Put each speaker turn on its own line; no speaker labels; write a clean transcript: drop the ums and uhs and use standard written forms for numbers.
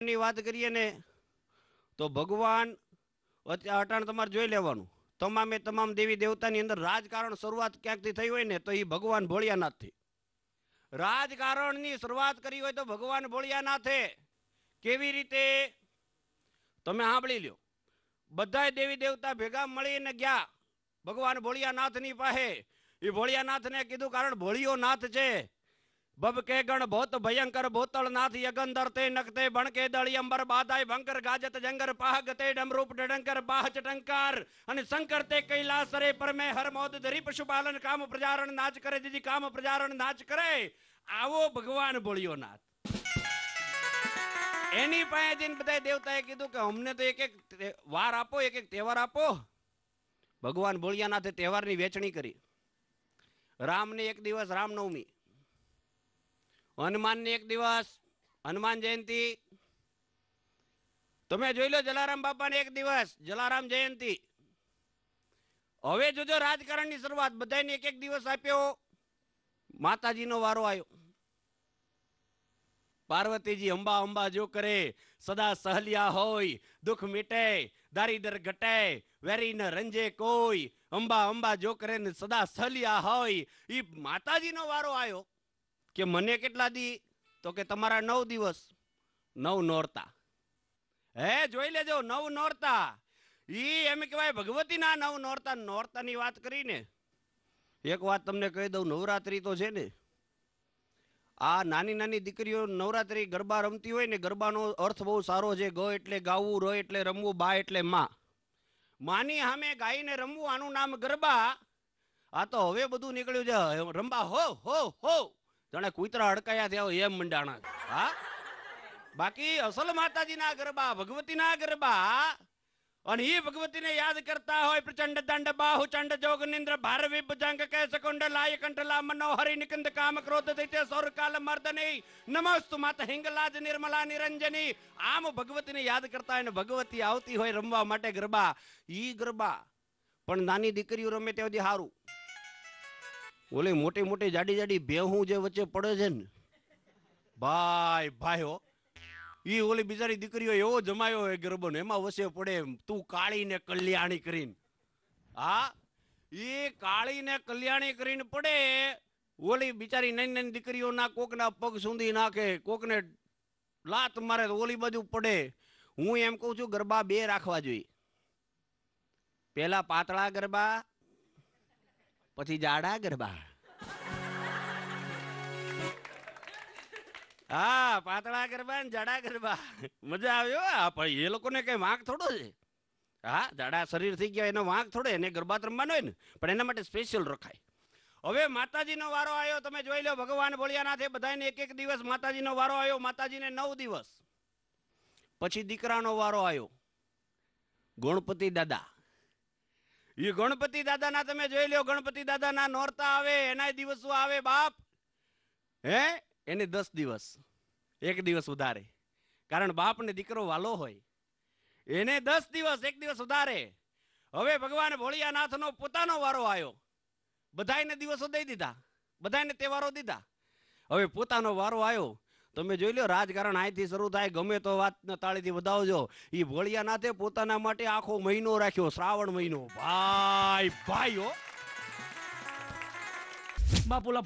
ભગવાનની વાત કરીએ ને તો ભગવાન અટાણ તમારે જોઈ લેવાનું, તમામે તમામ દેવી દેવતાની અંદર રાજકારણ શરૂઆત ક્યાંકથી થઈ હોય ને તો એ ભગવાન ભોળિયાનાથથી. રાજકારણની શરૂઆત કરી હોય તો ભગવાન ભોળિયાનાથે. કેવી રીતે? તમે સાંભળી લ્યો. બધા દેવી દેવતા ભેગા મળીને ગયા ભગવાન ભોળિયાનાથની પાસે. એ ભોળિયાનાથને કીધું, કારણ ભોળિયો નાથ છે. બબ કે ગણ ભોત ભયંકર ભોતળ નાથ યગંદર તે નકતે બણકે દળી અંબર બાદાય ભંકર ગાજત જંગર પાહગતે ડમરૂપ ડડંકર બાહ ચટંકાર અને શંકર તે કૈલાસ રે પર મે હર મોદ ધરી પશુપાલન કામ પ્રજારણ નાચ કરે જીજી કામ પ્રજારણ નાચ કરે. આવો ભગવાન ભોળિયો નાથ. એની પાસે જઈને બધા દેવતાએ કીધું કે અમને તો એક એક વાર આપો, એક એક તહેવાર આપો. ભગવાન ભોળિયાનાથે તહેવારની વેચણી કરી. રામને એક દિવસ રામનવમી, હનુમાનને એક દિવસ હનુમાન જયંતિ, તમે જોઈ લો જલારામ બાપાને એક દિવસ જલારામ જયંતિ. હવે જોજો રાજકારણની શરૂઆત, બધાને એક એક દિવસ આપ્યો. માતાજીનો વારો આવ્યો. પાર્વતીજી અંબા અંબા જો કરે, સદા સહલિયા હોય, દુઃખ મીટે દારિદર ઘટે, વેરી ન રંજે કોઈ. અંબા અંબા જો કરે ને સદા સહલિયા હોય. ઈ માતાજીનો વારો આવ્યો કે મને કેટલા દી? તો કે તમારા 9 દિવસ, 9 નોરતા. હે જોઈ લેજો, 9 નોરતા. ઈ એમ કહેવાય ભગવતીના 9 નોરતા. નોરતાની વાત કરીને એક વાત તમને કહી દઉં. નવરાત્રી તો છે ને, આ નાની નાની દીકરીઓ નવરાત્રી ગરબા રમતી હોય ને, ગરબાનો અર્થ બહુ સારો છે. ગ એટલે ગાવું, ર એટલે રમવું, બા એટલે માં. માની સામે ગાઈને રમવું, આનું નામ ગરબા. આ તો હવે બધું નીકળ્યું છે રંબા હો હો હો, જાણે કૂતરા અડકાયા થયા એમ મંડાણા. હા, બાકી અસલ માતાજીના ગરબા, ભગવતીના ગરબા. અને એ ભગવતીને યાદ કરતા હોય પ્રચંડ દંડ બાહુ ચંડ જોગ નિંદ્ર ભારવી ભુજંગ કે સકુંડ લાય કંઠલા મનોહરી નિકંદ કામ ક્રોધ દૈત્ય સૌર કાલ મર્દની નમસ્તુ માતા હિંગલાજ નિર્મલા નિરંજની. આમ ભગવતીને યાદ કરતા હોય ને ભગવતી આવતી હોય રમવા માટે ગરબા. ઈ ગરબા પણ નાની દીકરીઓ રમે ત્યાંથી સારું. ઓલી મોટી મોટી જાડી જાડી ભેહું જે વચ્ચે પડે છે ને ભાઈ ભાઈઓ, ઈ ઓલી બિચારી દીકરીઓ એવો જમાયો હોય ગરબો ને, એમાં વસે પડે તું કાળી ને કલ્યાણી કરીને. હા, ઈ કાળી ને કલ્યાણી કરીને પડે. ઓલી બિચારી નાની નાની દીકરીઓના કોકના પગ સૂંધી નાખે, કોકને લાત મારે તો ઓલી બાજુ પડે. હું એમ કહું છું ગરબા 2 રાખવા જોઈએ. પેલા પાતળા ગરબા, પછી જાડા ગરબા. હા, પાતળા ગરબા ને જાડા ગરબા. મજા આવ્યો. પણ એ લોકોને કઈ વાંક થોડો છે. હા, જાડા શરીર થઈ ગયા એનો વાંક થોડો, એને ગરબા રમવાનો હોય ને, પણ એના માટે સ્પેશિયલ રખાય. હવે માતાજીનો વારો આવ્યો. તમે જોઈ લો ભગવાન ભોળિયાનાથે બધાને એક એક દિવસ માતાજીનો વારો આવ્યો. માતાજીને 9 દિવસ. પછી દીકરાનો વારો આવ્યો, ગણપતિ દાદા. એ ગણપતિ દાદાના તમે જોઈ લો, ગણપતિ દાદાના નોરતા આવે, એના દિવસો આવે બાપ. હે, એને 10 દિવસ, એક દિવસ વધારે. કારણ બાપ ને દીકરો વાલો હોય, એને 10 દિવસ, એક દિવસ વધારે. હવે ભગવાન ભોળિયાનાથનો પોતાનો વારો આવ્યો. બધાને દિવસો દઈ દીધા, બધાને તહેવારો દીધા. હવે પોતાનો વારો આવ્યો. તમે જોઈ લો રાજકારણ અહીંથી શરૂ થાય, ગમે તો વાત તાળીથી વધાવજો. એ ભોળિયાનાથે પોતાના માટે આખો મહિનો રાખ્યો, શ્રાવણ મહિનો. ભાઈ ભાઈઓ, બાપુલા